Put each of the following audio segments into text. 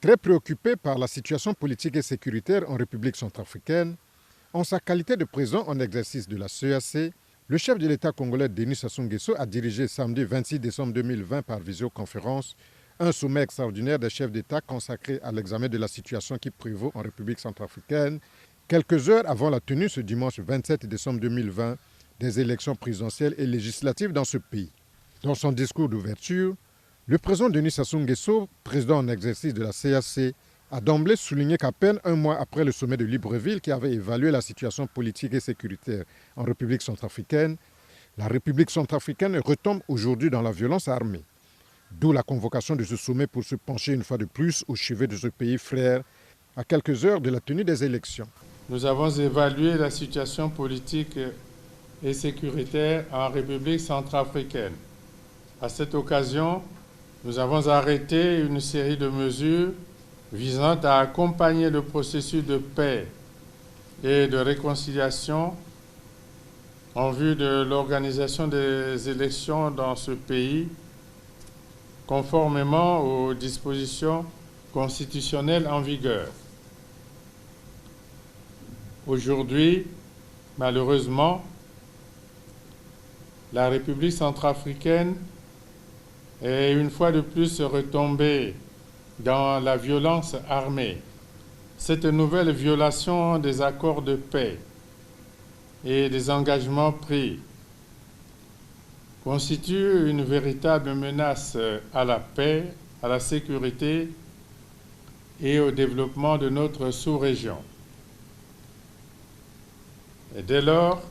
Très préoccupé par la situation politique et sécuritaire en République centrafricaine, en sa qualité de président en exercice de la CEAC, le chef de l'État congolais Denis Sassou Nguesso a dirigé samedi 26 décembre 2020 par visioconférence un sommet extraordinaire des chefs d'État consacré à l'examen de la situation qui prévaut en République centrafricaine, quelques heures avant la tenue ce dimanche 27 décembre 2020 des élections présidentielles et législatives dans ce pays. Dans son discours d'ouverture, le président Denis Sassou Nguesso, président en exercice de la CEAC, a d'emblée souligné qu'à peine un mois après le sommet de Libreville qui avait évalué la situation politique et sécuritaire en République centrafricaine, la République centrafricaine retombe aujourd'hui dans la violence armée. D'où la convocation de ce sommet pour se pencher une fois de plus au chevet de ce pays frère à quelques heures de la tenue des élections. Nous avons évalué la situation politique et sécuritaire en République centrafricaine. À cette occasion, nous avons arrêté une série de mesures visant à accompagner le processus de paix et de réconciliation en vue de l'organisation des élections dans ce pays, conformément aux dispositions constitutionnelles en vigueur. Aujourd'hui, malheureusement, la République centrafricaine est une fois de plus retombée dans la violence armée. Cette nouvelle violation des accords de paix et des engagements pris constitue une véritable menace à la paix, à la sécurité et au développement de notre sous-région. Et dès lors,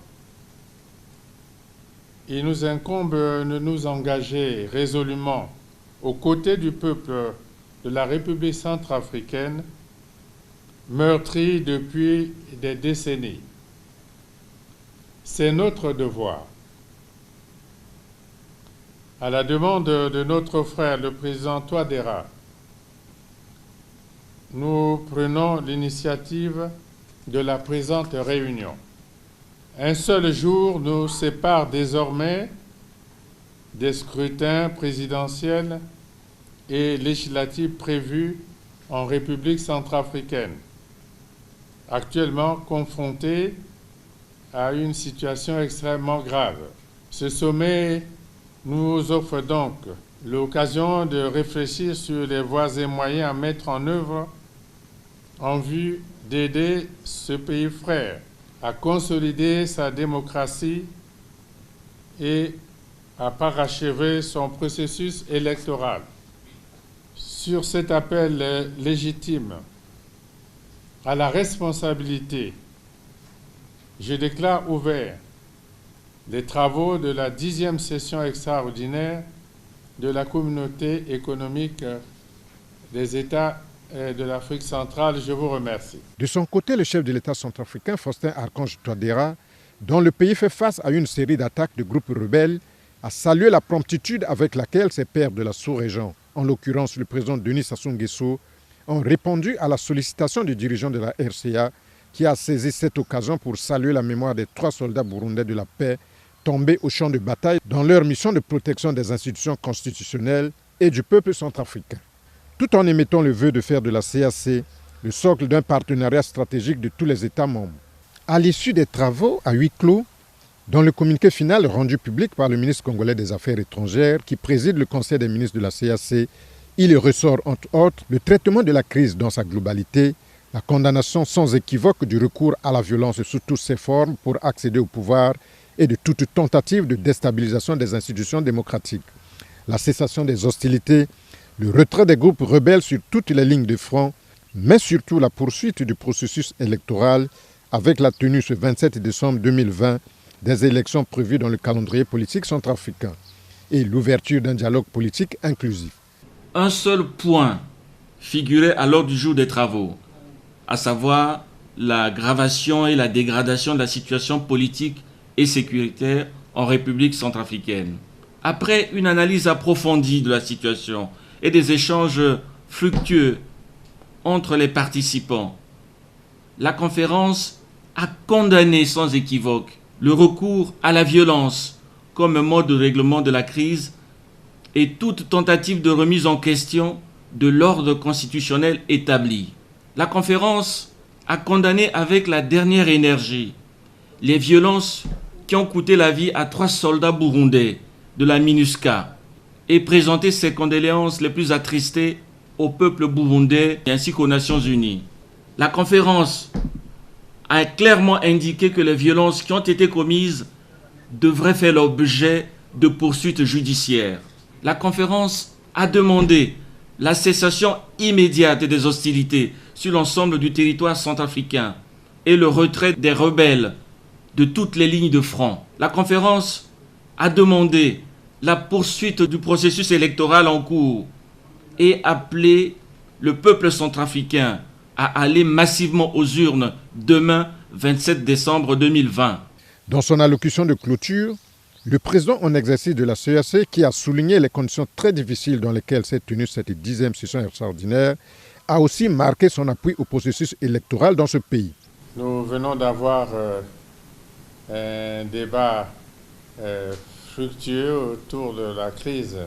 il nous incombe de nous engager résolument aux côtés du peuple de la République centrafricaine, meurtrie depuis des décennies. C'est notre devoir. À la demande de notre frère, le président Touadéra, nous prenons l'initiative de la présente réunion. Un seul jour nous sépare désormais des scrutins présidentiels et législatifs prévus en République centrafricaine, actuellement confrontés à une situation extrêmement grave. Ce sommet nous offre donc l'occasion de réfléchir sur les voies et moyens à mettre en œuvre en vue d'aider ce pays frère à consolider sa démocratie et à parachever son processus électoral. Sur cet appel légitime à la responsabilité, je déclare ouverts les travaux de la 10e session extraordinaire de la Communauté économique des États de l'Afrique centrale. Je vous remercie. De son côté, le chef de l'État centrafricain, Faustin Archange Touadéra, dont le pays fait face à une série d'attaques de groupes rebelles, a salué la promptitude avec laquelle ses pairs de la sous-région, en l'occurrence le président Denis Sassou Nguesso, ont répondu à la sollicitation du dirigeant de la RCA qui a saisi cette occasion pour saluer la mémoire des 3 soldats burundais de la paix tombés au champ de bataille dans leur mission de protection des institutions constitutionnelles et du peuple centrafricain. Tout en émettant le vœu de faire de la CEAC le socle d'un partenariat stratégique de tous les États membres. À l'issue des travaux à huis clos, dans le communiqué final rendu public par le ministre congolais des Affaires étrangères qui préside le Conseil des ministres de la CEAC, il ressort entre autres le traitement de la crise dans sa globalité, la condamnation sans équivoque du recours à la violence sous toutes ses formes pour accéder au pouvoir et de toute tentative de déstabilisation des institutions démocratiques, la cessation des hostilités, le retrait des groupes rebelles sur toutes les lignes de front, mais surtout la poursuite du processus électoral avec la tenue ce 27 décembre 2020 des élections prévues dans le calendrier politique centrafricain et l'ouverture d'un dialogue politique inclusif. Un seul point figurait à l'ordre du jour des travaux, à savoir l'aggravation et la dégradation de la situation politique et sécuritaire en République centrafricaine. Après une analyse approfondie de la situation et des échanges fructueux entre les participants, la conférence a condamné sans équivoque le recours à la violence comme mode de règlement de la crise et toute tentative de remise en question de l'ordre constitutionnel établi. La conférence a condamné avec la dernière énergie les violences qui ont coûté la vie à 3 soldats burundais de la MINUSCA et présenté ses condoléances les plus attristées au peuple burundais ainsi qu'aux Nations Unies. La conférence a clairement indiqué que les violences qui ont été commises devraient faire l'objet de poursuites judiciaires. La conférence a demandé la cessation immédiate des hostilités sur l'ensemble du territoire centrafricain et le retrait des rebelles de toutes les lignes de front. La conférence a demandé la poursuite du processus électoral en cours et appelé le peuple centrafricain à aller massivement aux urnes demain 27 décembre 2020. Dans son allocution de clôture, le président en exercice de la CEAC, qui a souligné les conditions très difficiles dans lesquelles s'est tenue cette 10e session extraordinaire, a aussi marqué son appui au processus électoral dans ce pays. Nous venons d'avoir un débat fructueux autour de la crise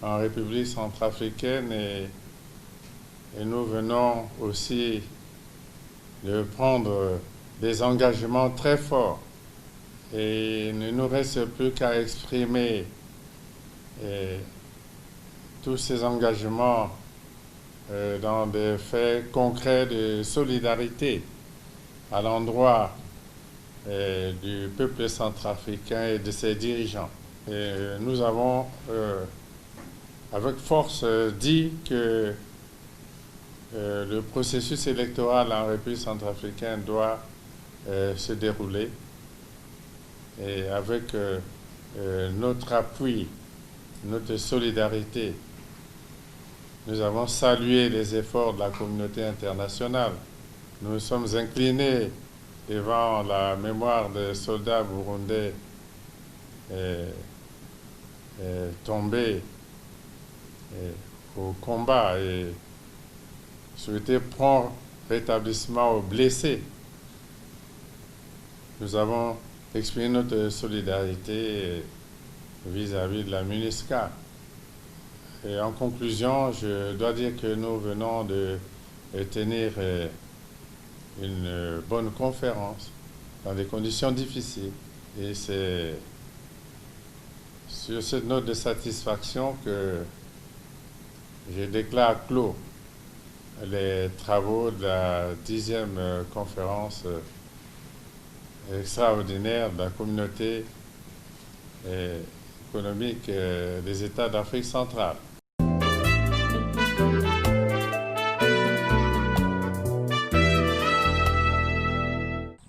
en République centrafricaine et nous venons aussi de prendre des engagements très forts. Et il ne nous reste plus qu'à exprimer tous ces engagements dans des faits concrets de solidarité à l'endroit du peuple centrafricain et de ses dirigeants. Et nous avons avec force dit que le processus électoral en République centrafricaine doit se dérouler. Et avec notre appui, notre solidarité, nous avons salué les efforts de la communauté internationale. Nous nous sommes inclinés devant la mémoire des soldats burundais tombés au combat et souhaité prompt rétablissement aux blessés. Nous avons exprimé notre solidarité vis-à-vis de la MINUSCA. Et en conclusion, je dois dire que nous venons de tenir une bonne conférence dans des conditions difficiles. Et c'est sur cette note de satisfaction que je déclare clos les travaux de la 10e conférence extraordinaire de la communauté économique des États d'Afrique centrale.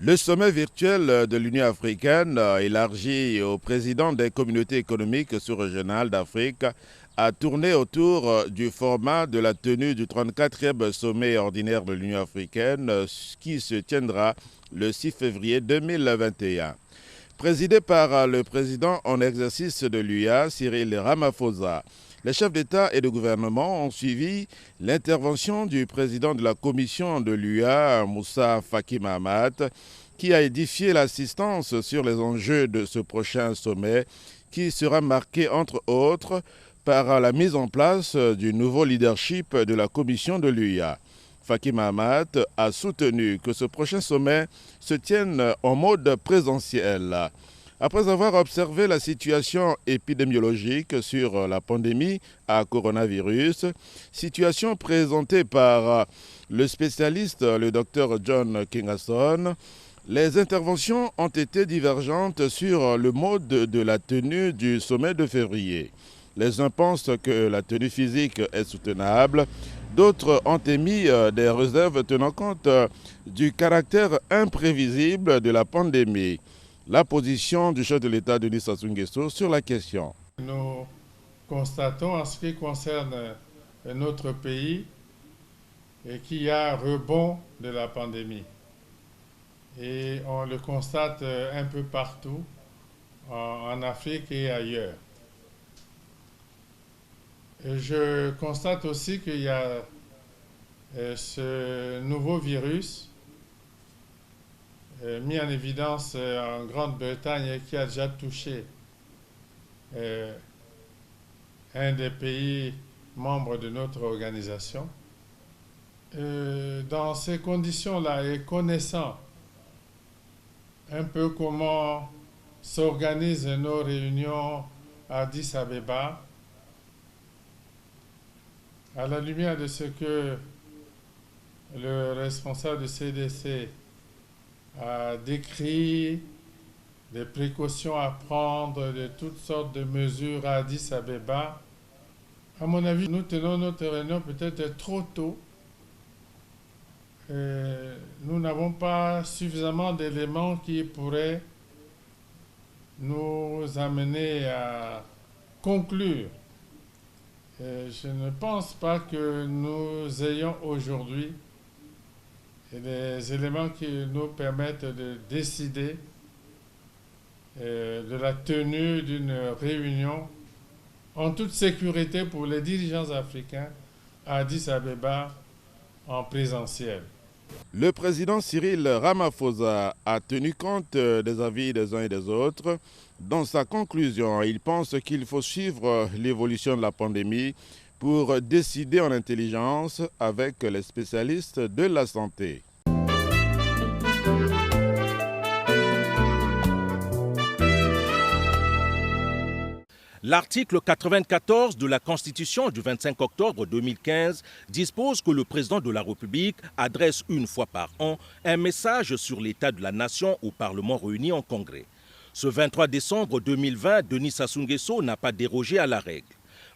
Le sommet virtuel de l'Union africaine, élargi aux présidents des communautés économiques sous-régionales d'Afrique, a tourné autour du format de la tenue du 34e sommet ordinaire de l'Union africaine qui se tiendra le 6 février 2021. Présidé par le président en exercice de l'UA, Cyril Ramaphosa, les chefs d'État et de gouvernement ont suivi l'intervention du président de la commission de l'UA, Moussa Faki Mahamat, qui a édifié l'assistance sur les enjeux de ce prochain sommet qui sera marqué entre autres par la mise en place du nouveau leadership de la commission de l'UA. Faki Mahamat a soutenu que ce prochain sommet se tienne en mode présentiel. Après avoir observé la situation épidémiologique sur la pandémie à coronavirus, situation présentée par le spécialiste, le Dr John Kingason, les interventions ont été divergentes sur le mode de la tenue du sommet de février. Les uns pensent que la tenue physique est soutenable, d'autres ont émis des réserves tenant compte du caractère imprévisible de la pandémie. La position du chef de l'État, Denis Sassou Nguesso, sur la question. Nous constatons en ce qui concerne notre pays qu'il y a un rebond de la pandémie. Et on le constate un peu partout, en Afrique et ailleurs. Je constate aussi qu'il y a ce nouveau virus mis en évidence en Grande-Bretagne et qui a déjà touché un des pays membres de notre organisation. Dans ces conditions-là et connaissant un peu comment s'organisent nos réunions à Addis Abeba, à la lumière de ce que le responsable du CDC a décrit, des précautions à prendre, de toutes sortes de mesures à Addis Abeba, à mon avis, nous tenons notre réunion peut-être trop tôt. Nous n'avons pas suffisamment d'éléments qui pourraient nous amener à conclure. Je ne pense pas que nous ayons aujourd'hui des éléments qui nous permettent de décider de la tenue d'une réunion en toute sécurité pour les dirigeants africains à Addis Abeba en présentiel. Le président Cyril Ramaphosa a tenu compte des avis des uns et des autres. Dans sa conclusion, il pense qu'il faut suivre l'évolution de la pandémie pour décider en intelligence avec les spécialistes de la santé. L'article 94 de la Constitution du 25 octobre 2015 dispose que le président de la République adresse une fois par an un message sur l'état de la nation au Parlement réuni en congrès. Ce 23 décembre 2020, Denis Sassou Nguesso n'a pas dérogé à la règle.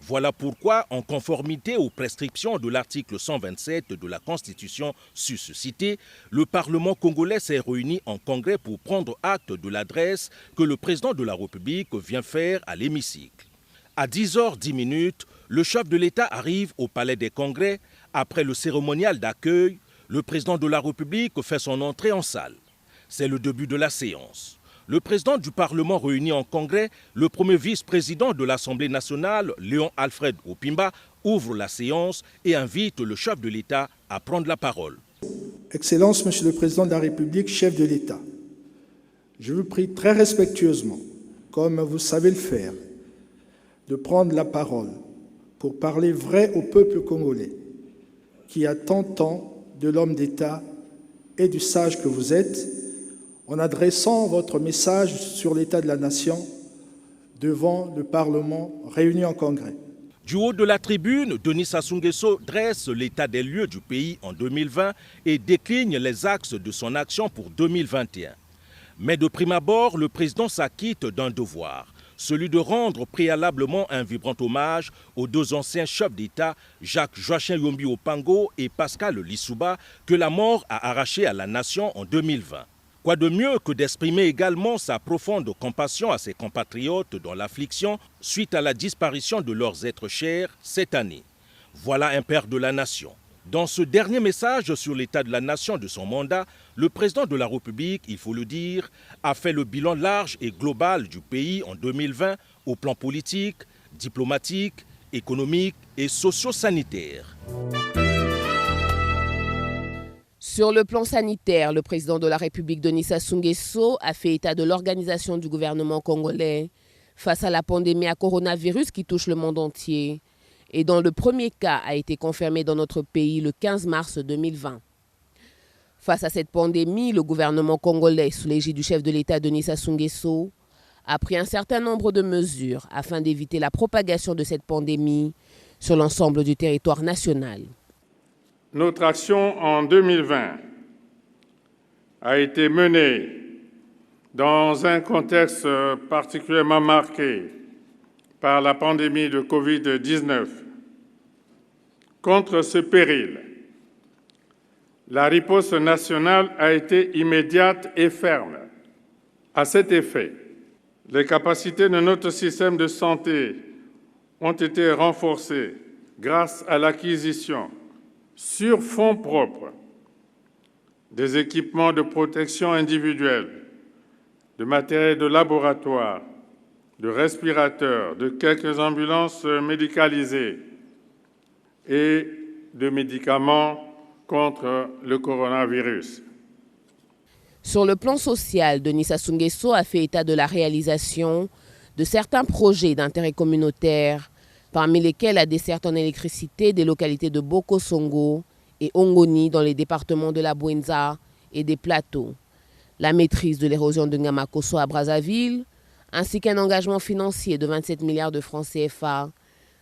Voilà pourquoi, en conformité aux prescriptions de l'article 127 de la Constitution suscitée, le Parlement congolais s'est réuni en congrès pour prendre acte de l'adresse que le président de la République vient faire à l'hémicycle. À 10h10, le chef de l'État arrive au Palais des Congrès. Après le cérémonial d'accueil, le président de la République fait son entrée en salle. C'est le début de la séance. Le président du Parlement réuni en congrès, le premier vice-président de l'Assemblée nationale, Léon Alfred Opimba, ouvre la séance et invite le chef de l'État à prendre la parole. Excellence, Monsieur le Président de la République, chef de l'État, je vous prie très respectueusement, comme vous savez le faire, de prendre la parole pour parler vrai au peuple congolais, qui attend tant de l'homme d'État et du sage que vous êtes, en adressant votre message sur l'état de la nation devant le Parlement réuni en congrès. Du haut de la tribune, Denis Sassou Nguesso dresse l'état des lieux du pays en 2020 et décline les axes de son action pour 2021. Mais de prime abord, le président s'acquitte d'un devoir, celui de rendre préalablement un vibrant hommage aux deux anciens chefs d'État, Jacques-Joachim Yombi Opango et Pascal Lissouba, que la mort a arrachés à la nation en 2020. Quoi de mieux que d'exprimer également sa profonde compassion à ses compatriotes dans l'affliction suite à la disparition de leurs êtres chers cette année. Voilà un père de la nation. Dans ce dernier message sur l'état de la nation de son mandat, le président de la République, il faut le dire, a fait le bilan large et global du pays en 2020 au plan politique, diplomatique, économique et socio-sanitaire. Sur le plan sanitaire, le président de la République, Denis Sassou Nguesso, a fait état de l'organisation du gouvernement congolais face à la pandémie à coronavirus qui touche le monde entier et dont le premier cas a été confirmé dans notre pays le 15 mars 2020. Face à cette pandémie, le gouvernement congolais, sous l'égide du chef de l'État Denis Sassou Nguesso, a pris un certain nombre de mesures afin d'éviter la propagation de cette pandémie sur l'ensemble du territoire national. Notre action en 2020 a été menée dans un contexte particulièrement marqué par la pandémie de Covid-19. Contre ce péril, la riposte nationale a été immédiate et ferme. À cet effet, les capacités de notre système de santé ont été renforcées grâce à l'acquisition sur fonds propres des équipements de protection individuelle, de matériel de laboratoire, de respirateurs, de quelques ambulances médicalisées et de médicaments contre le coronavirus. Sur le plan social, Denis Sassou Nguesso a fait état de la réalisation de certains projets d'intérêt communautaire, parmi lesquels la desserte en électricité des localités de Boko-Songo et Ongoni dans les départements de la Bouenza et des Plateaux, la maîtrise de l'érosion de Ngamakoso à Brazzaville, ainsi qu'un engagement financier de 27 milliards de francs CFA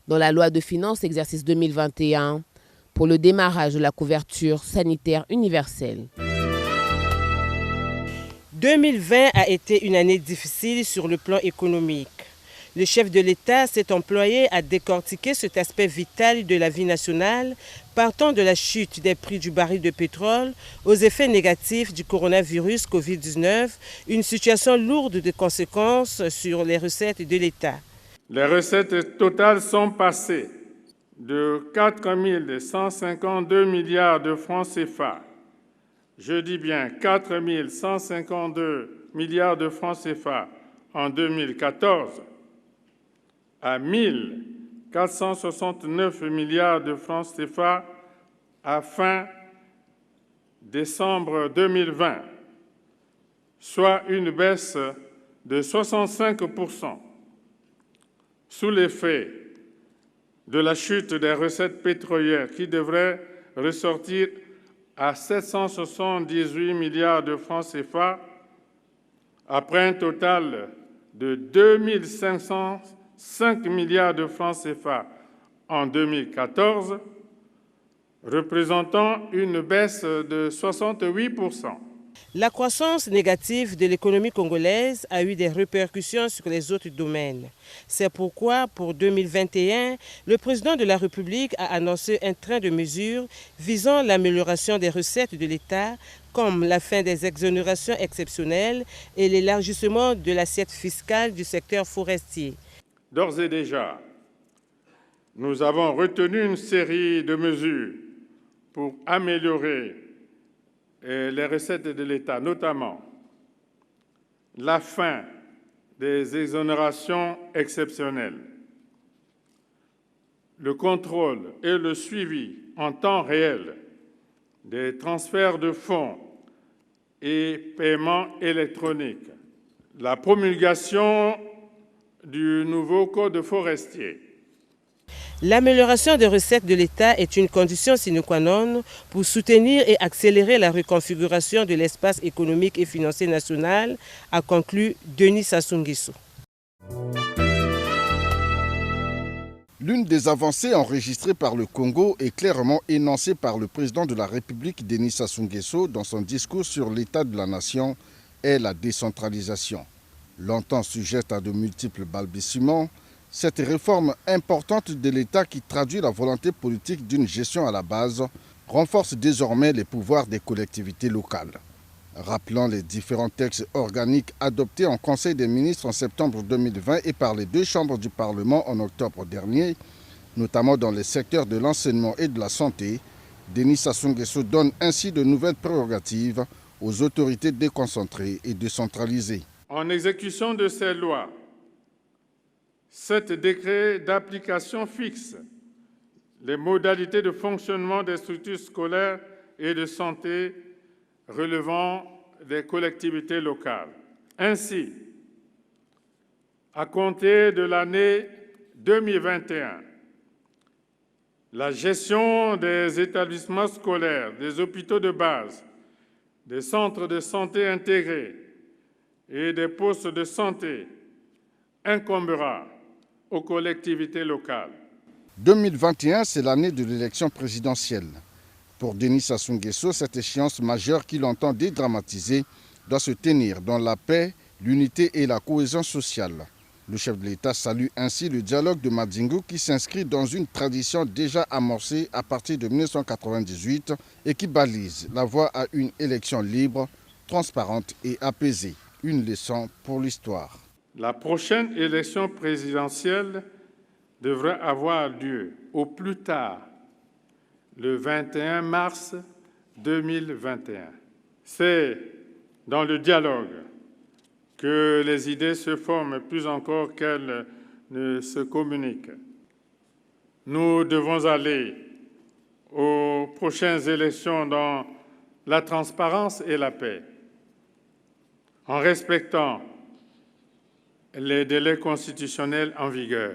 dans la loi de finances exercice 2021 pour le démarrage de la couverture sanitaire universelle. 2020 a été une année difficile sur le plan économique. Le chef de l'État s'est employé à décortiquer cet aspect vital de la vie nationale, partant de la chute des prix du baril de pétrole aux effets négatifs du coronavirus Covid-19, une situation lourde de conséquences sur les recettes de l'État. Les recettes totales sont passées de 4 152 milliards de francs CFA. Je dis bien 4 152 milliards de francs CFA en 2014 à 1 469 milliards de francs CFA à fin décembre 2020, soit une baisse de 65%, sous l'effet de la chute des recettes pétrolières qui devrait ressortir à 778 milliards de francs CFA, après un total de 2 505 milliards de francs CFA en 2014, représentant une baisse de 68%. La croissance négative de l'économie congolaise a eu des répercussions sur les autres domaines. C'est pourquoi, pour 2021, le président de la République a annoncé un train de mesures visant l'amélioration des recettes de l'État, comme la fin des exonérations exceptionnelles et l'élargissement de l'assiette fiscale du secteur forestier. D'ores et déjà, nous avons retenu une série de mesures pour améliorer les recettes de l'État, notamment la fin des exonérations exceptionnelles, le contrôle et le suivi en temps réel des transferts de fonds et paiements électroniques, la promulgation du nouveau code forestier. L'amélioration des recettes de l'État est une condition sine qua non pour soutenir et accélérer la reconfiguration de l'espace économique et financier national, a conclu Denis Sassou Nguesso. L'une des avancées enregistrées par le Congo est clairement énoncée par le président de la République, Denis Sassou Nguesso, dans son discours sur l'état de la nation, est la décentralisation. Longtemps sujette à de multiples balbutiements, cette réforme importante de l'État qui traduit la volonté politique d'une gestion à la base renforce désormais les pouvoirs des collectivités locales. Rappelant les différents textes organiques adoptés en Conseil des ministres en septembre 2020 et par les deux chambres du Parlement en octobre dernier, notamment dans les secteurs de l'enseignement et de la santé, Denis Sassou Nguesso donne ainsi de nouvelles prérogatives aux autorités déconcentrées et décentralisées. En exécution de ces lois, 7 décrets d'application fixent les modalités de fonctionnement des structures scolaires et de santé relevant des collectivités locales. Ainsi, à compter de l'année 2021, la gestion des établissements scolaires, des hôpitaux de base, des centres de santé intégrés et des postes de santé incombera aux collectivités locales. 2021, c'est l'année de l'élection présidentielle. Pour Denis Sassou Nguesso, cette échéance majeure qu'il entend dédramatiser doit se tenir dans la paix, l'unité et la cohésion sociale. Le chef de l'État salue ainsi le dialogue de Madingu qui s'inscrit dans une tradition déjà amorcée à partir de 1998 et qui balise la voie à une élection libre, transparente et apaisée. Une leçon pour l'histoire. La prochaine élection présidentielle devrait avoir lieu au plus tard le 21 mars 2021. C'est dans le dialogue que les idées se forment plus encore qu'elles ne se communiquent. Nous devons aller aux prochaines élections dans la transparence et la paix, en respectant les délais constitutionnels en vigueur.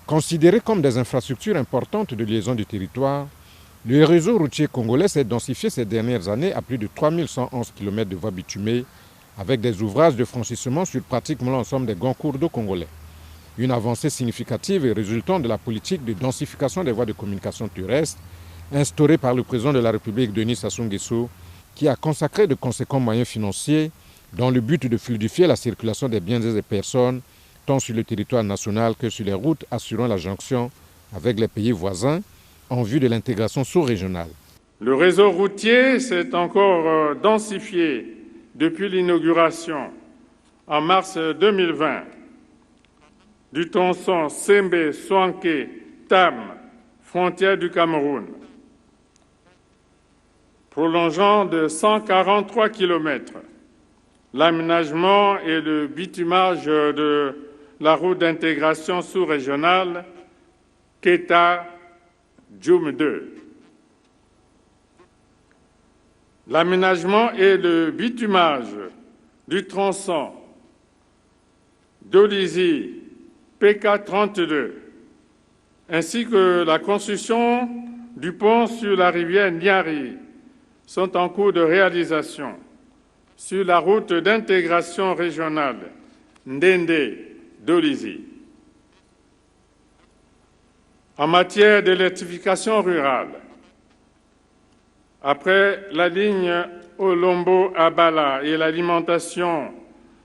Considéré comme des infrastructures importantes de liaison du territoire, le réseau routier congolais s'est densifié ces dernières années à plus de 3111 km de voies bitumées, avec des ouvrages de franchissement sur pratiquement l'ensemble des grands cours d'eau congolais. Une avancée significative et résultant de la politique de densification des voies de communication terrestre instaurée par le président de la République Denis Sassou Nguesso, qui a consacré de conséquents moyens financiers dans le but de fluidifier la circulation des biens et des personnes, tant sur le territoire national que sur les routes assurant la jonction avec les pays voisins en vue de l'intégration sous-régionale. Le réseau routier s'est encore densifié depuis l'inauguration en mars 2020 du tronçon Sembe-Soanké-Tam, frontière du Cameroun, prolongeant de 143 km l'aménagement et le bitumage de la route d'intégration sous-régionale Keta-Djoum 2. L'aménagement et le bitumage du tronçon Dolizy PK32, ainsi que la construction du pont sur la rivière Niari sont en cours de réalisation sur la route d'intégration régionale Ndende-Dolizy. En matière d'électrification rurale, après la ligne Olombo-Abala et l'alimentation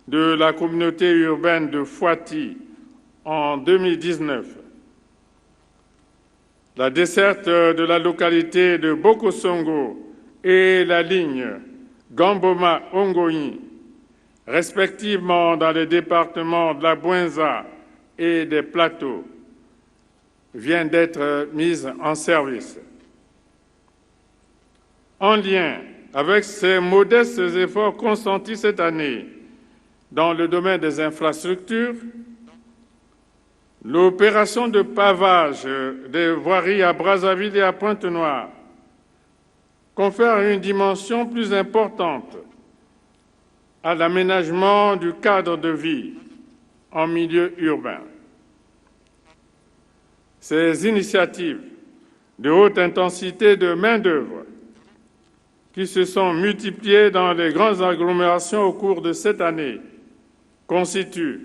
de la communauté urbaine de Fouati en 2019, la desserte de la localité de Bokosongo et la ligne Gamboma-Ongoyi, respectivement dans les départements de la Bouenza et des Plateaux, vient d'être mise en service. En lien avec ces modestes efforts consentis cette année dans le domaine des infrastructures, l'opération de pavage des voiries à Brazzaville et à Pointe-Noire confère une dimension plus importante à l'aménagement du cadre de vie en milieu urbain. Ces initiatives de haute intensité de main-d'œuvre qui se sont multipliées dans les grandes agglomérations au cours de cette année constituent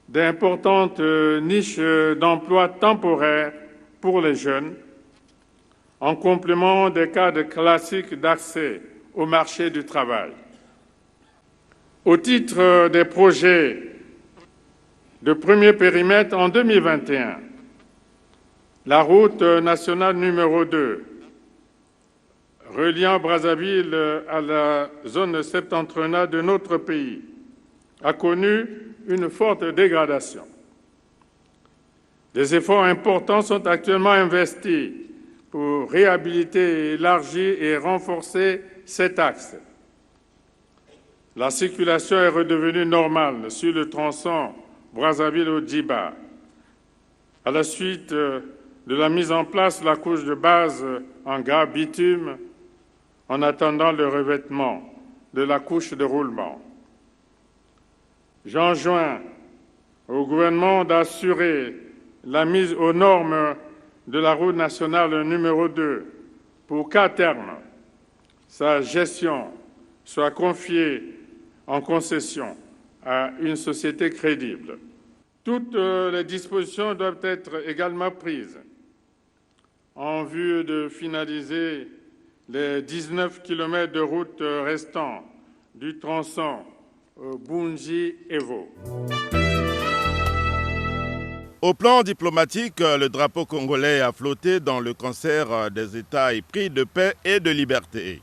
d'importantes niches d'emploi temporaires pour les jeunes, en complément des cadres classiques d'accès au marché du travail. Au titre des projets de premier périmètre en 2021, la route nationale numéro 2, reliant Brazzaville à la zone septentrionale de notre pays, a connu une forte dégradation. Des efforts importants sont actuellement investis pour réhabiliter, élargir et renforcer cet axe. La circulation est redevenue normale sur le tronçon Brazzaville-Djiba, à la suite de la mise en place de la couche de base en gare bitume, en attendant le revêtement de la couche de roulement. J'enjoins au gouvernement d'assurer la mise aux normes de la route nationale numéro 2 pour qu'à terme, sa gestion soit confiée en concession à une société crédible. Toutes les dispositions doivent être également prises en vue de finaliser les 19 km de route restants du tronçon Bunji-Evo. Au plan diplomatique, le drapeau congolais a flotté dans le concert des États épris de paix et de liberté.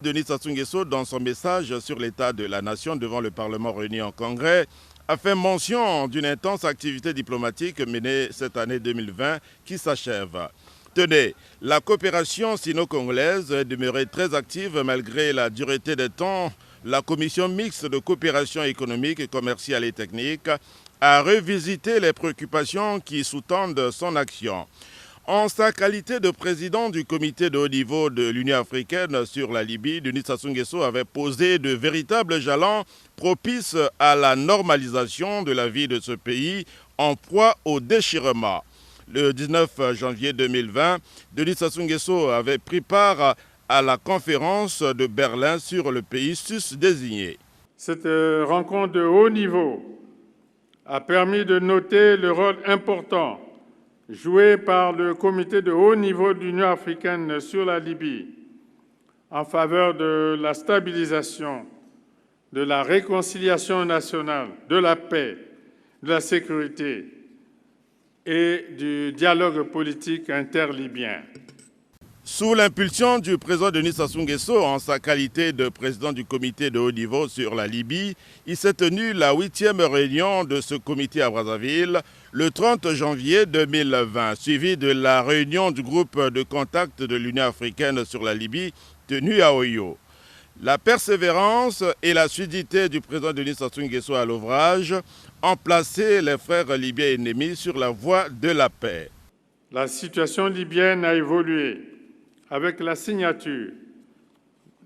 Denis Sassou Nguesso, dans son message sur l'état de la nation devant le Parlement réuni en congrès, a fait mention d'une intense activité diplomatique menée cette année 2020 qui s'achève. Tenez, la coopération sino-congolaise est demeurée très active malgré la dureté des temps la commission mixte de coopération économique, commerciale et technique a revisité les préoccupations qui sous-tendent son action. En sa qualité de président du comité de haut niveau de l'Union africaine sur la Libye, Denis Sassou Nguesso avait posé de véritables jalons propices à la normalisation de la vie de ce pays en proie au déchirement. Le 19 janvier 2020, Denis Sassou Nguesso avait pris part à la conférence de Berlin sur le pays sus-désigné. Cette rencontre de haut niveau a permis de noter le rôle important joué par le comité de haut niveau de l'Union africaine sur la Libye en faveur de la stabilisation, de la réconciliation nationale, de la paix, de la sécurité et du dialogue politique interlibyen. Sous l'impulsion du président Denis Sassou Nguesso, en sa qualité de président du comité de haut niveau sur la Libye, il s'est tenu la 8e réunion de ce comité à Brazzaville le 30 janvier 2020, suivi de la réunion du groupe de contact de l'Union africaine sur la Libye tenue à Oyo. La persévérance et la suidité du président Denis Sassou Nguesso à l'ouvrage ont placé les frères libyens ennemis sur la voie de la paix. La situation libyenne a évolué avec la signature,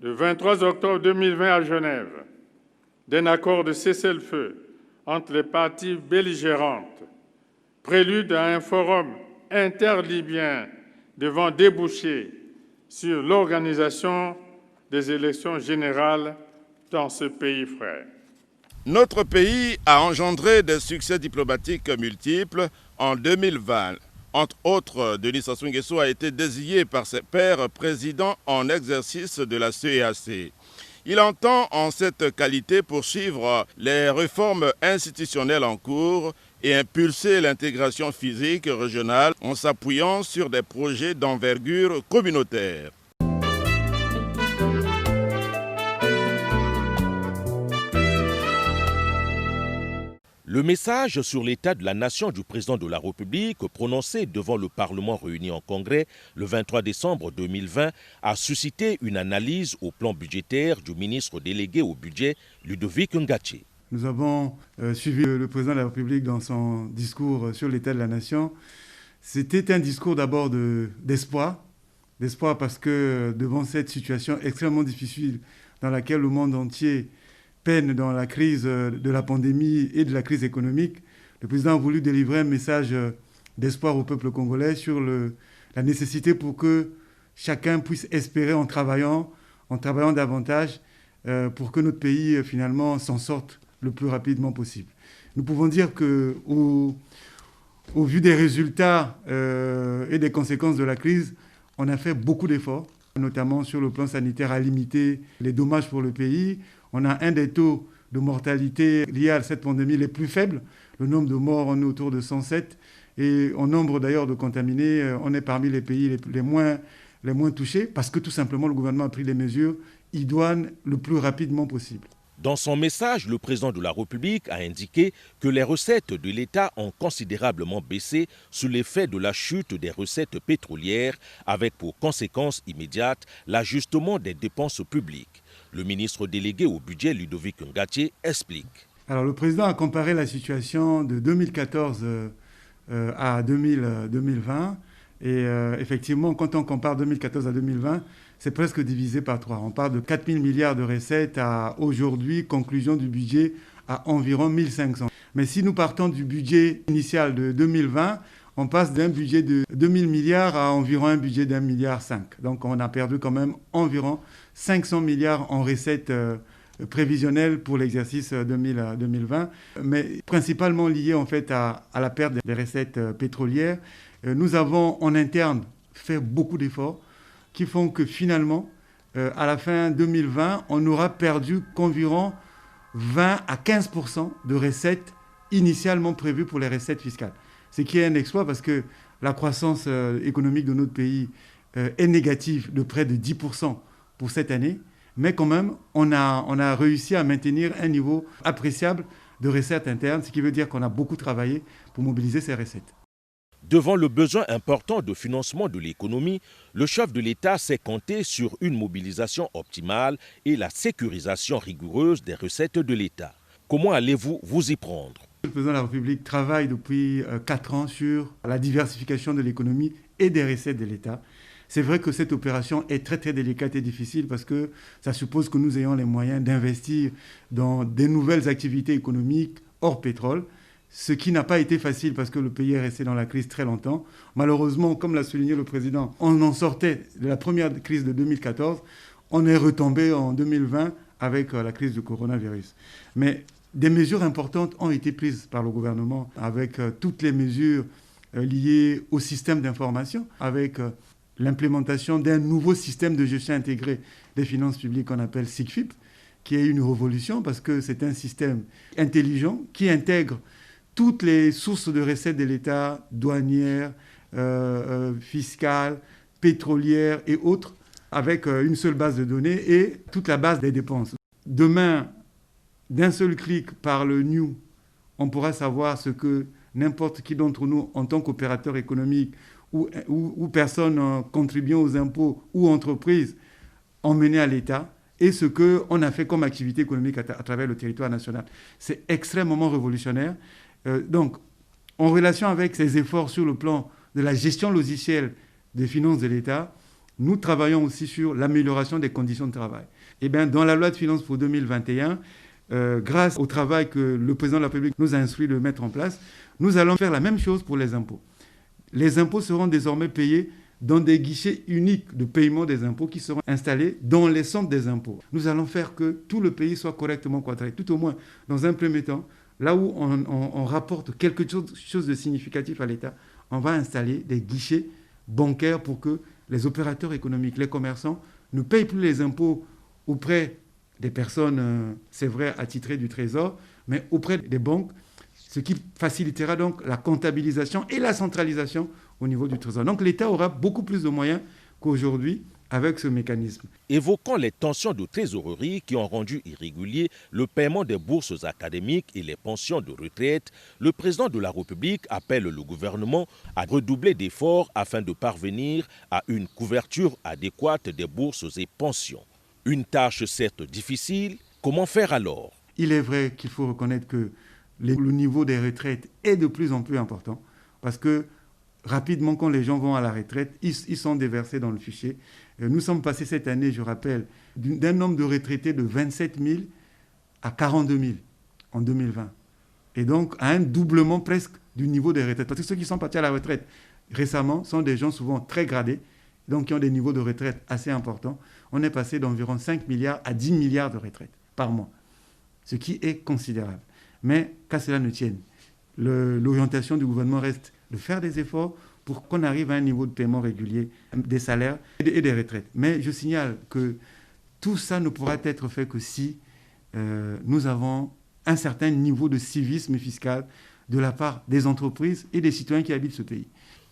le 23 octobre 2020 à Genève, d'un accord de cessez-le-feu entre les parties belligérantes, prélude à un forum interlibyen devant déboucher sur l'organisation des élections générales dans ce pays frère. Notre pays a engendré des succès diplomatiques multiples en 2020. Entre autres, Denis Sassou Nguesso a été désigné par ses pairs président en exercice de la CEAC. Il entend en cette qualité poursuivre les réformes institutionnelles en cours et impulser l'intégration physique régionale en s'appuyant sur des projets d'envergure communautaire. Le message sur l'état de la nation du président de la République prononcé devant le Parlement réuni en congrès le 23 décembre 2020 a suscité une analyse au plan budgétaire du ministre délégué au budget Ludovic Ngache. Nous avons suivi le président de la République dans son discours sur l'état de la nation. C'était un discours d'abord d'espoir parce que devant cette situation extrêmement difficile dans laquelle le monde entier peine dans la crise de la pandémie et de la crise économique, le président a voulu délivrer un message d'espoir au peuple congolais sur la nécessité pour que chacun puisse espérer en travaillant davantage pour que notre pays finalement s'en sorte le plus rapidement possible. Nous pouvons dire qu'au vu des résultats et des conséquences de la crise, on a fait beaucoup d'efforts, notamment sur le plan sanitaire, à limiter les dommages pour le pays. On a un des taux de mortalité liés à cette pandémie les plus faibles. Le nombre de morts, on est autour de 107. Et en nombre d'ailleurs de contaminés, on est parmi les pays les moins touchés parce que tout simplement le gouvernement a pris des mesures idoines le plus rapidement possible. Dans son message, le président de la République a indiqué que les recettes de l'État ont considérablement baissé sous l'effet de la chute des recettes pétrolières, avec pour conséquence immédiate l'ajustement des dépenses publiques. Le ministre délégué au budget, Ludovic Ngache, explique. Alors, le président a comparé la situation de 2014 à 2020. Et effectivement, quand on compare 2014 à 2020, c'est presque divisé par 3. On parle de 4 000 milliards de recettes à aujourd'hui, conclusion du budget à environ 1 500. Mais si nous partons du budget initial de 2020, on passe d'un budget de 2 000 milliards à environ un budget d'1,5 milliard. Donc on a perdu quand même environ 500 milliards en recettes prévisionnelles pour l'exercice 2020, mais principalement lié en fait à la perte des recettes pétrolières. Nous avons en interne fait beaucoup d'efforts qui font que finalement, à la fin 2020, on n'aura perdu qu'environ 20 à 15% de recettes initialement prévues pour les recettes fiscales. Ce qui est un exploit parce que la croissance économique de notre pays est négative de près de 10% pour cette année. Mais quand même, on a réussi à maintenir un niveau appréciable de recettes internes, ce qui veut dire qu'on a beaucoup travaillé pour mobiliser ces recettes. Devant le besoin important de financement de l'économie, le chef de l'État s'est compté sur une mobilisation optimale et la sécurisation rigoureuse des recettes de l'État. Comment allez-vous vous y prendre? Le président de la République travaille depuis 4 ans sur la diversification de l'économie et des recettes de l'État. C'est vrai que cette opération est très très délicate et difficile parce que ça suppose que nous ayons les moyens d'investir dans des nouvelles activités économiques hors pétrole, ce qui n'a pas été facile parce que le pays est resté dans la crise très longtemps. Malheureusement, comme l'a souligné le président, on en sortait de la première crise de 2014, on est retombé en 2020 avec la crise du coronavirus. Mais des mesures importantes ont été prises par le gouvernement avec toutes les mesures liées au système d'information, avec l'implémentation d'un nouveau système de gestion intégrée des finances publiques qu'on appelle SICFIP, qui est une révolution parce que c'est un système intelligent qui intègre toutes les sources de recettes de l'État, douanières, fiscales, pétrolières et autres, avec une seule base de données et toute la base des dépenses. Demain, d'un seul clic par le NIU, on pourra savoir ce que n'importe qui d'entre nous, en tant qu'opérateur économique ou personne contribuant aux impôts ou entreprise, ont mené à l'État et ce qu'on a fait comme activité économique à travers le territoire national. C'est extrêmement révolutionnaire. Donc, en relation avec ces efforts sur le plan de la gestion logicielle des finances de l'État, nous travaillons aussi sur l'amélioration des conditions de travail. Et bien, dans la loi de finances pour 2021, grâce au travail que le président de la République nous a instruit de mettre en place, nous allons faire la même chose pour les impôts. Les impôts seront désormais payés dans des guichets uniques de paiement des impôts qui seront installés dans les centres des impôts. Nous allons faire que tout le pays soit correctement quadrillé, tout au moins dans un premier temps. Là où on rapporte quelque chose de significatif à l'État, on va installer des guichets bancaires pour que les opérateurs économiques, les commerçants, ne payent plus les impôts auprès des personnes, c'est vrai, attitrées du Trésor, mais auprès des banques, ce qui facilitera donc la comptabilisation et la centralisation au niveau du Trésor. Donc l'État aura beaucoup plus de moyens qu'aujourd'hui avec ce mécanisme. Évoquant les tensions de trésorerie qui ont rendu irrégulier le paiement des bourses académiques et les pensions de retraite, le président de la République appelle le gouvernement à redoubler d'efforts afin de parvenir à une couverture adéquate des bourses et pensions. Une tâche certes difficile, comment faire alors? Il est vrai qu'il faut reconnaître que le niveau des retraites est de plus en plus important parce que rapidement, quand les gens vont à la retraite, ils sont déversés dans le fichier. Nous sommes passés cette année, je rappelle, d'un nombre de retraités de 27 000 à 42 000 en 2020. Et donc, à un doublement presque du niveau des retraites. Parce que ceux qui sont partis à la retraite récemment sont des gens souvent très gradés, donc qui ont des niveaux de retraite assez importants. On est passé d'environ 5 milliards à 10 milliards de retraites par mois, ce qui est considérable. Mais qu'à cela ne tienne, l'orientation du gouvernement reste de faire des efforts pour qu'on arrive à un niveau de paiement régulier des salaires et des retraites. Mais je signale que tout ça ne pourra être fait que si nous avons un certain niveau de civisme fiscal de la part des entreprises et des citoyens qui habitent ce pays.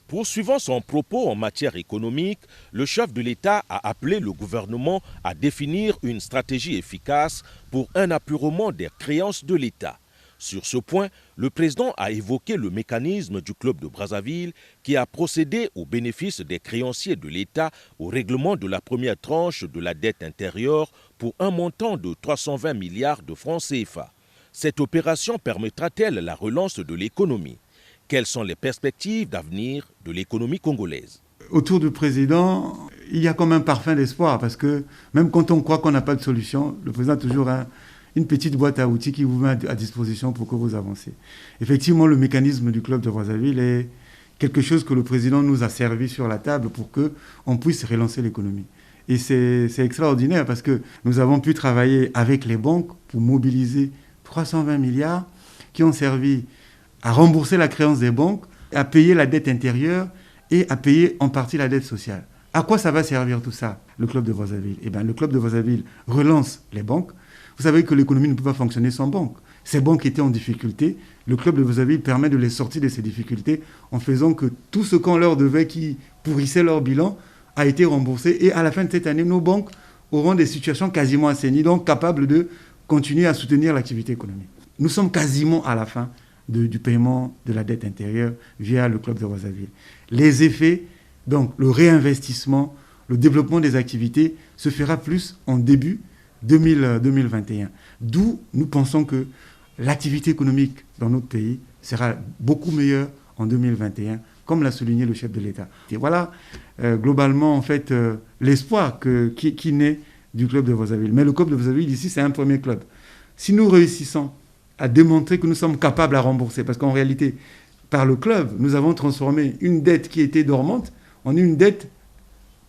Poursuivant son propos en matière économique, le chef de l'État a appelé le gouvernement à définir une stratégie efficace pour un apurement des créances de l'État. Sur ce point, le président a évoqué le mécanisme du club de Brazzaville qui a procédé au bénéfice des créanciers de l'État au règlement de la première tranche de la dette intérieure pour un montant de 320 milliards de francs CFA. Cette opération permettra-t-elle la relance de l'économie? Quelles sont les perspectives d'avenir de l'économie congolaise? Autour du président, il y a comme un parfum d'espoir parce que même quand on croit qu'on n'a pas de solution, le président a toujours une petite boîte à outils qui vous met à disposition pour que vous avancez. Effectivement, le mécanisme du club de Brazzaville est quelque chose que le président nous a servi sur la table pour qu'on puisse relancer l'économie. Et c'est extraordinaire parce que nous avons pu travailler avec les banques pour mobiliser 320 milliards qui ont servi à rembourser la créance des banques, à payer la dette intérieure et à payer en partie la dette sociale. À quoi ça va servir tout ça, le club de Brazzaville? Eh bien, le club de Brazzaville relance les banques. Vous savez que l'économie ne peut pas fonctionner sans banques. Ces banques étaient en difficulté. Le club de Brazzaville permet de les sortir de ces difficultés en faisant que tout ce qu'on leur devait qui pourrissait leur bilan a été remboursé. Et à la fin de cette année, nos banques auront des situations quasiment assainies, donc capables de continuer à soutenir l'activité économique. Nous sommes quasiment à la fin du paiement de la dette intérieure via le club de Brazzaville. Les effets, donc le réinvestissement, le développement des activités se fera plus en début 2021. D'où nous pensons que l'activité économique dans notre pays sera beaucoup meilleure en 2021, comme l'a souligné le chef de l'État. Et voilà, globalement, en fait, l'espoir qui naît du club de Brazzaville. Mais le club de Brazzaville, ici, c'est un premier club. Si nous réussissons à démontrer que nous sommes capables à rembourser, parce qu'en réalité, par le club, nous avons transformé une dette qui était dormante en une dette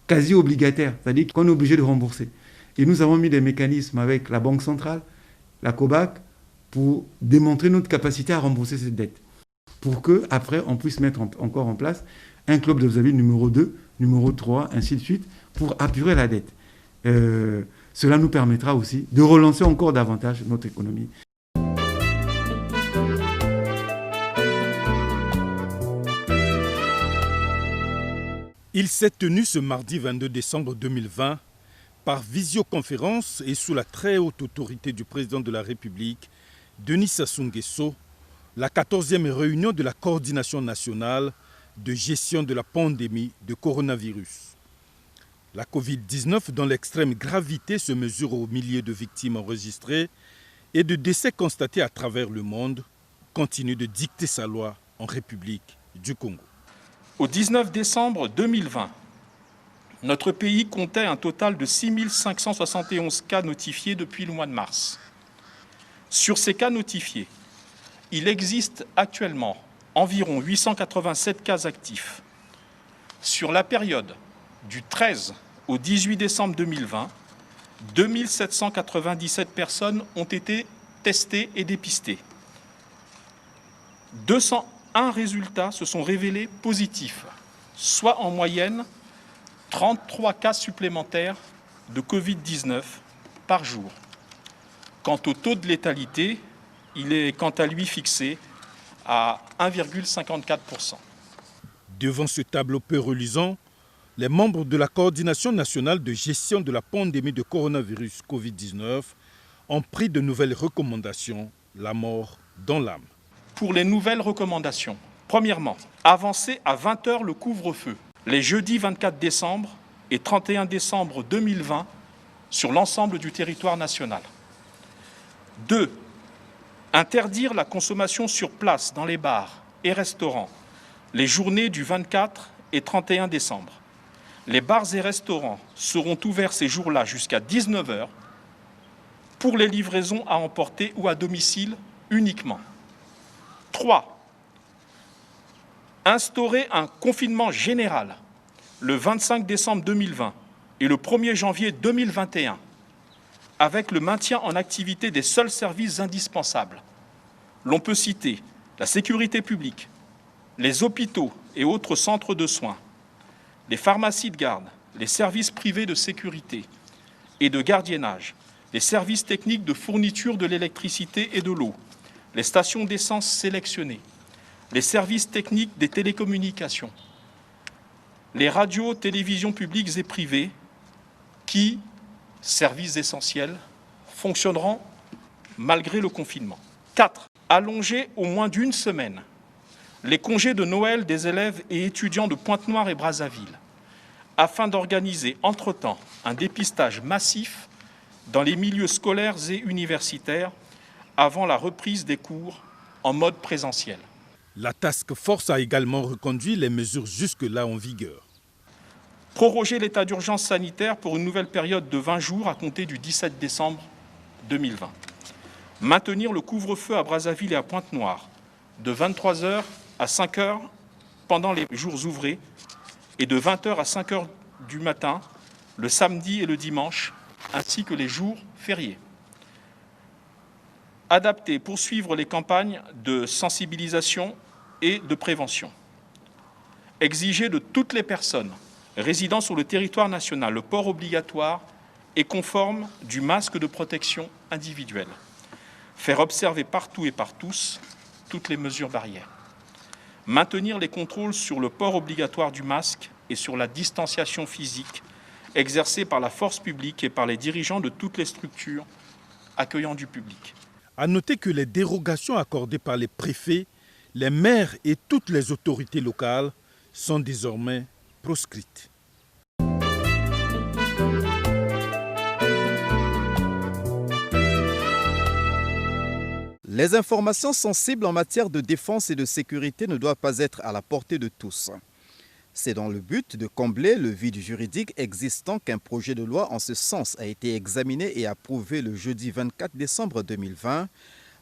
quasi obligataire, c'est-à-dire qu'on est obligé de rembourser. Et nous avons mis des mécanismes avec la Banque centrale, la COBAC, pour démontrer notre capacité à rembourser cette dette. Pour qu'après, on puisse mettre encore en place un club de Brazzaville numéro 2, numéro 3, ainsi de suite, pour apurer la dette. Cela nous permettra aussi de relancer encore davantage notre économie. Il s'est tenu ce mardi 22 décembre 2020 par visioconférence et sous la très haute autorité du président de la République, Denis Sassou Nguesso, la 14e réunion de la coordination nationale de gestion de la pandémie de coronavirus. La Covid-19, dont l'extrême gravité se mesure aux milliers de victimes enregistrées et de décès constatés à travers le monde, continue de dicter sa loi en République du Congo. Au 19 décembre 2020, notre pays comptait un total de 6 571 cas notifiés depuis le mois de mars. Sur ces cas notifiés, il existe actuellement environ 887 cas actifs. Sur la période du 13 au 18 décembre 2020, 2797 personnes ont été testées et dépistées. 201 résultats se sont révélés positifs, soit en moyenne 33 cas supplémentaires de Covid-19 par jour. Quant au taux de létalité, il est quant à lui fixé à 1,54%. Devant ce tableau peu reluisant, les membres de la coordination nationale de gestion de la pandémie de coronavirus Covid-19 ont pris de nouvelles recommandations, la mort dans l'âme. Pour les nouvelles recommandations, premièrement, avancer à 20 h le couvre-feu, les jeudis 24 décembre et 31 décembre 2020 sur l'ensemble du territoire national. 2. Interdire la consommation sur place dans les bars et restaurants les journées du 24 et 31 décembre. Les bars et restaurants seront ouverts ces jours-là jusqu'à 19 h pour les livraisons à emporter ou à domicile uniquement. 3. Instaurer un confinement général le 25 décembre 2020 et le 1er janvier 2021 avec le maintien en activité des seuls services indispensables. L'on peut citer la sécurité publique, les hôpitaux et autres centres de soins, les pharmacies de garde, les services privés de sécurité et de gardiennage, les services techniques de fourniture de l'électricité et de l'eau, les stations d'essence sélectionnées, les services techniques des télécommunications, les radios, télévisions publiques et privées qui, services essentiels, fonctionneront malgré le confinement. 4. Allonger au moins d'une semaine les congés de Noël des élèves et étudiants de Pointe-Noire et Brazzaville, afin d'organiser entre-temps un dépistage massif dans les milieux scolaires et universitaires avant la reprise des cours en mode présentiel. La task force a également reconduit les mesures jusque-là en vigueur. Proroger l'état d'urgence sanitaire pour une nouvelle période de 20 jours à compter du 17 décembre 2020. Maintenir le couvre-feu à Brazzaville et à Pointe-Noire de 23 h à 5 h pendant les jours ouvrés et de 20 h à 5 h du matin le samedi et le dimanche, ainsi que les jours fériés. Adapter, poursuivre les campagnes de sensibilisation et de prévention. Exiger de toutes les personnes résidant sur le territoire national le port obligatoire et conforme du masque de protection individuelle. Faire observer partout et par tous toutes les mesures barrières. Maintenir les contrôles sur le port obligatoire du masque et sur la distanciation physique exercée par la force publique et par les dirigeants de toutes les structures accueillant du public. À noter que les dérogations accordées par les préfets, les maires et toutes les autorités locales sont désormais proscrites. Les informations sensibles en matière de défense et de sécurité ne doivent pas être à la portée de tous. C'est dans le but de combler le vide juridique existant qu'un projet de loi en ce sens a été examiné et approuvé le jeudi 24 décembre 2020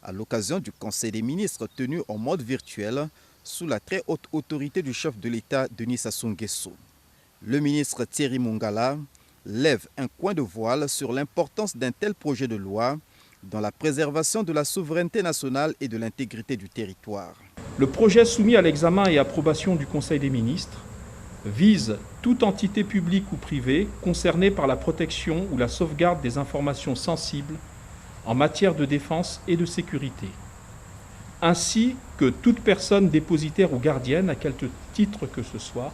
à l'occasion du Conseil des ministres tenu en mode virtuel sous la très haute autorité du chef de l'État Denis Sassou Nguesso. Le ministre Thierry Mongala lève un coin de voile sur l'importance d'un tel projet de loi dans la préservation de la souveraineté nationale et de l'intégrité du territoire. Le projet soumis à l'examen et approbation du Conseil des ministres vise toute entité publique ou privée concernée par la protection ou la sauvegarde des informations sensibles en matière de défense et de sécurité, ainsi que toute personne dépositaire ou gardienne à quelque titre que ce soit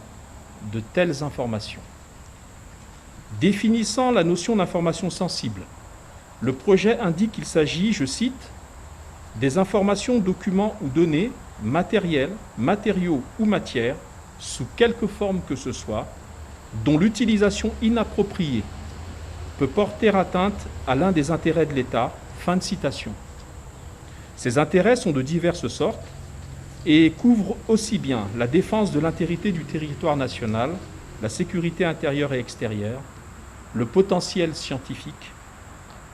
de telles informations. Définissant la notion d'information sensible, le projet indique qu'il s'agit, je cite, des informations, documents ou données, matériels, matériaux ou matières, sous quelque forme que ce soit, dont l'utilisation inappropriée peut porter atteinte à l'un des intérêts de l'État. Fin de citation. Ces intérêts sont de diverses sortes et couvrent aussi bien la défense de l'intégrité du territoire national, la sécurité intérieure et extérieure, le potentiel scientifique,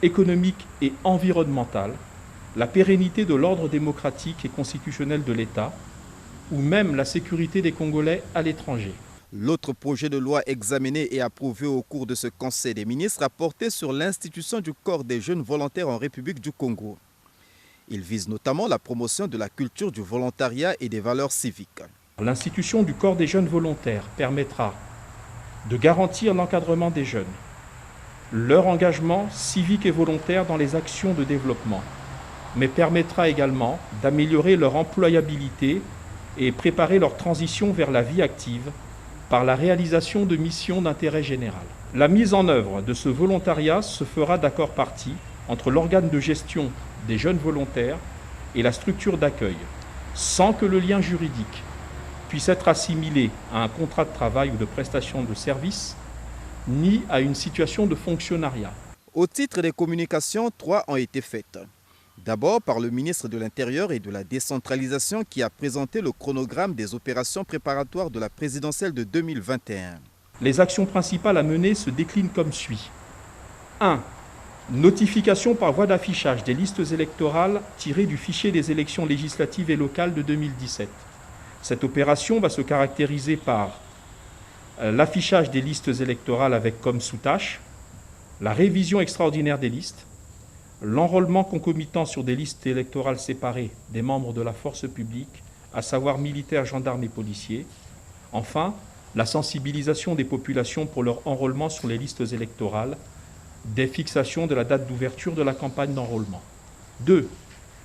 économique et environnemental, la pérennité de l'ordre démocratique et constitutionnel de l'État, ou même la sécurité des Congolais à l'étranger. L'autre projet de loi examiné et approuvé au cours de ce Conseil des ministres a porté sur l'institution du corps des jeunes volontaires en République du Congo. Il vise notamment la promotion de la culture du volontariat et des valeurs civiques. L'institution du corps des jeunes volontaires permettra de garantir l'encadrement des jeunes, leur engagement civique et volontaire dans les actions de développement, mais permettra également d'améliorer leur employabilité et préparer leur transition vers la vie active par la réalisation de missions d'intérêt général. La mise en œuvre de ce volontariat se fera d'accord partie entre l'organe de gestion des jeunes volontaires et la structure d'accueil, sans que le lien juridique puisse être assimilé à un contrat de travail ou de prestation de service, ni à une situation de fonctionnariat. Au titre des communications, 3 ont été faites. D'abord par le ministre de l'Intérieur et de la décentralisation qui a présenté le chronogramme des opérations préparatoires de la présidentielle de 2021. Les actions principales à mener se déclinent comme suit. 1. Notification par voie d'affichage des listes électorales tirées du fichier des élections législatives et locales de 2017. Cette opération va se caractériser par l'affichage des listes électorales avec comme sous-tâche la révision extraordinaire des listes, l'enrôlement concomitant sur des listes électorales séparées des membres de la force publique, à savoir militaires, gendarmes et policiers. Enfin, la sensibilisation des populations pour leur enrôlement sur les listes électorales, des fixations de la date d'ouverture de la campagne d'enrôlement. 2.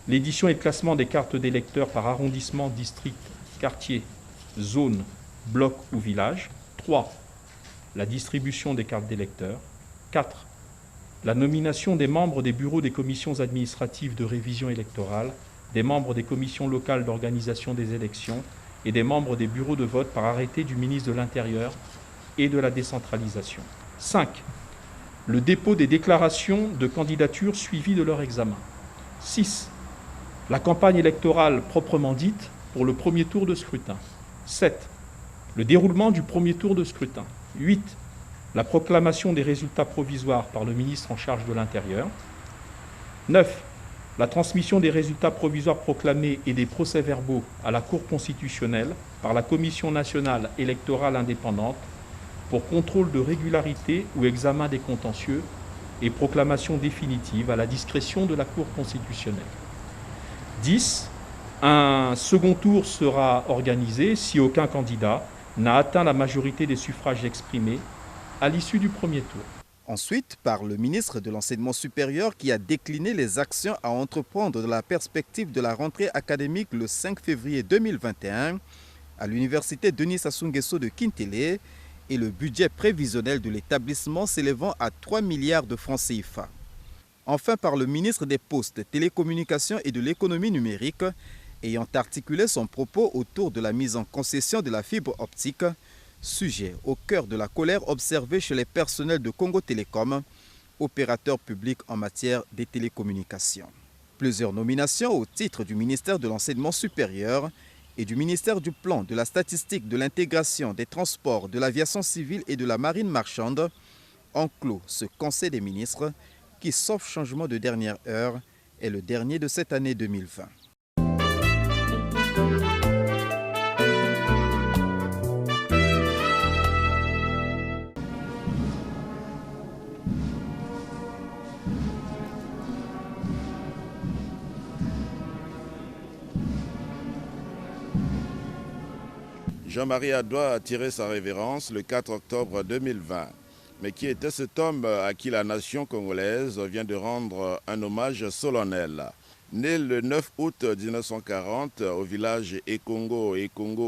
L'édition et le classement des cartes d'électeurs par arrondissement, district, quartier, zone, bloc ou village. 3. La distribution des cartes d'électeurs. 4. La nomination des membres des bureaux des commissions administratives de révision électorale, des membres des commissions locales d'organisation des élections et des membres des bureaux de vote par arrêté du ministre de l'Intérieur et de la décentralisation. 5. Le dépôt des déclarations de candidature suivies de leur examen. 6. La campagne électorale proprement dite pour le premier tour de scrutin. 7. Le déroulement du premier tour de scrutin. 8. La proclamation des résultats provisoires par le ministre en charge de l'Intérieur. 9. La transmission des résultats provisoires proclamés et des procès-verbaux à la Cour constitutionnelle par la Commission nationale électorale indépendante pour contrôle de régularité ou examen des contentieux et proclamation définitive à la discrétion de la Cour constitutionnelle. 10. Un second tour sera organisé si aucun candidat n'a atteint la majorité des suffrages exprimés à l'issue du premier tour. Ensuite, par le ministre de l'Enseignement supérieur qui a décliné les actions à entreprendre dans la perspective de la rentrée académique le 5 février 2021 à l'université Denis Sassou Nguesso de Kintélé et le budget prévisionnel de l'établissement s'élevant à 3 milliards de francs CFA. Enfin, par le ministre des Postes, Télécommunications et de l'économie numérique, ayant articulé son propos autour de la mise en concession de la fibre optique, sujet au cœur de la colère observée chez les personnels de Congo Télécom, opérateur public en matière des télécommunications. Plusieurs nominations au titre du ministère de l'Enseignement supérieur et du ministère du Plan, de la Statistique, de l'Intégration, des Transports, de l'Aviation civile et de la Marine marchande ont clos ce Conseil des ministres qui, sauf changement de dernière heure, est le dernier de cette année 2020. Jean-Marie Adoua a tiré sa révérence le 4 octobre 2020. Mais qui était cet homme à qui la nation congolaise vient de rendre un hommage solennel? Né le 9 août 1940 au village Ekongo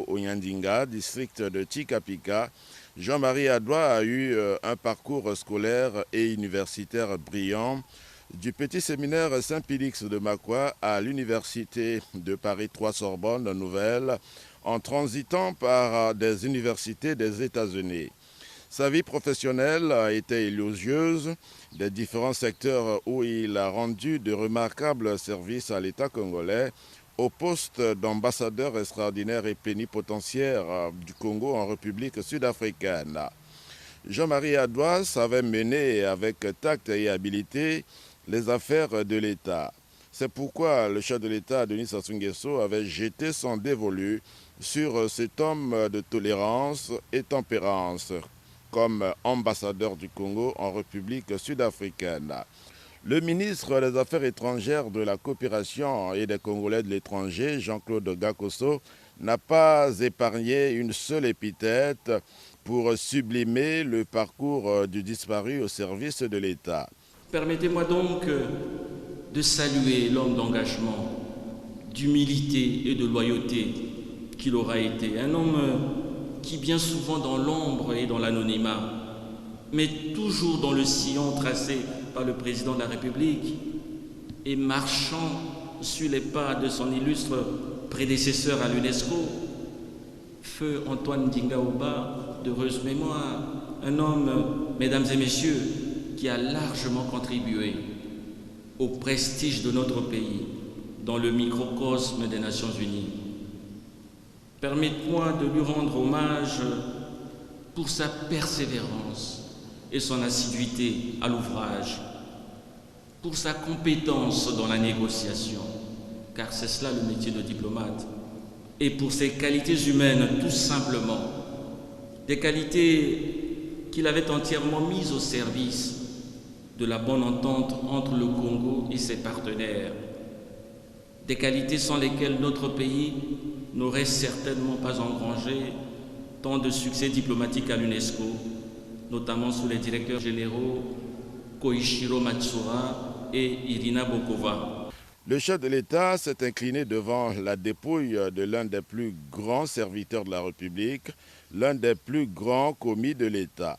Onyandinga, district de Tchikapika, Jean-Marie Adoua a eu un parcours scolaire et universitaire brillant. Du petit séminaire Saint-Pélix de Makwa à l'université de Paris 3 Sorbonne Nouvelle, en transitant par des universités des États-Unis. Sa vie professionnelle a été élogieuse, des différents secteurs où il a rendu de remarquables services à l'État congolais, au poste d'ambassadeur extraordinaire et plénipotentiaire du Congo en République sud-africaine. Jean-Marie Adoua savait mener avec tact et habileté les affaires de l'État. C'est pourquoi le chef de l'État, Denis Sassou Nguesso, avait jeté son dévolu sur cet homme de tolérance et tempérance comme ambassadeur du Congo en République sud-africaine. Le ministre des Affaires étrangères, de la coopération et des Congolais de l'étranger, Jean-Claude Gakoso, n'a pas épargné une seule épithète pour sublimer le parcours du disparu au service de l'État. Permettez-moi donc de saluer l'homme d'engagement, d'humilité et de loyauté qu'il aura été. Un homme qui, bien souvent dans l'ombre et dans l'anonymat, mais toujours dans le sillon tracé par le président de la République et marchant sur les pas de son illustre prédécesseur à l'UNESCO, feu Antoine Dingaoba, d'heureuse mémoire, un homme, mesdames et messieurs, qui a largement contribué au prestige de notre pays dans le microcosme des Nations Unies. Permettez-moi de lui rendre hommage pour sa persévérance et son assiduité à l'ouvrage, pour sa compétence dans la négociation, car c'est cela le métier de diplomate, et pour ses qualités humaines tout simplement, des qualités qu'il avait entièrement mises au service de la bonne entente entre le Congo et ses partenaires, des qualités sans lesquelles notre pays n'aurait certainement pas engrangé tant de succès diplomatiques à l'UNESCO, notamment sous les directeurs généraux Koichiro Matsura et Irina Bokova. Le chef de l'État s'est incliné devant la dépouille de l'un des plus grands serviteurs de la République, l'un des plus grands commis de l'État.